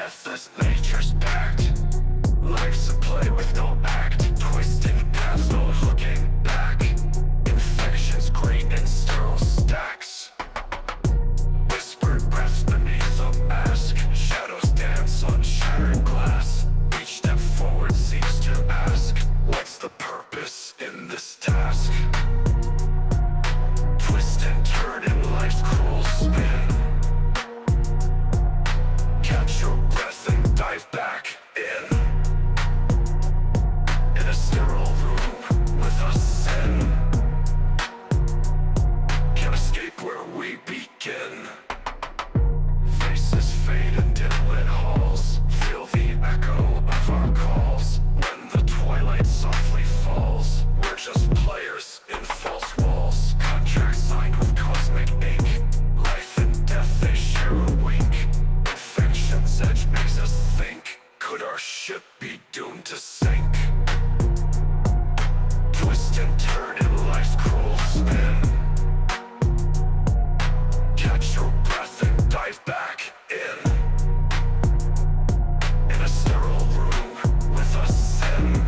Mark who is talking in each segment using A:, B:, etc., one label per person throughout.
A: death as nature's pact. Life's a play with no act, twisting paths, no looking back. Infections, green and sterile stacks. Whispered breaths beneath a mask. Shadows dance on shattered glass. Each step forward seems to ask, what's the purpose in this task? Twist and turn in life's cruel spin. Catch your breath and dive back in. In a sterile room with a sin. Can't escape where we begin. Faces fade in dim-lit halls. Feel the echo of our calls. When the twilight softly falls, we're just players in false walls. Contracts signed with cosmic ink. Life and death, they share a wink. Infection's edge makes us think, could our ship be doomed to sink? Twist and turn in life's cruel spin. Catch your breath and dive back in. In a sterile room with a sin.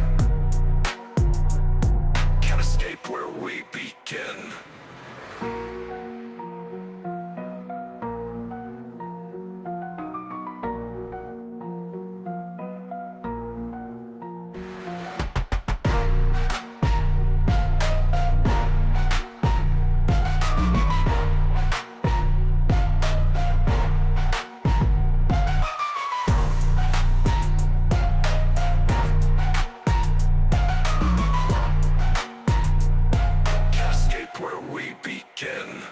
A: Can't escape where we begin. Can't escape where we begin.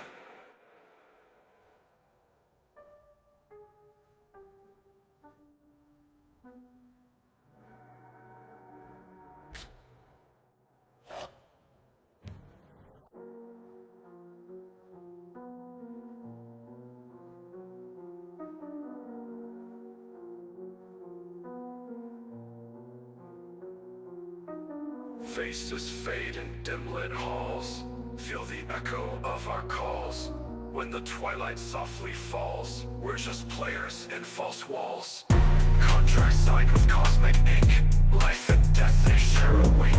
A: Faces fade in dim-lit halls. Feel the echo of our calls. When the twilight softly falls, we're just players in false walls. Contracts signed with cosmic ink. Life and death, they share a wink.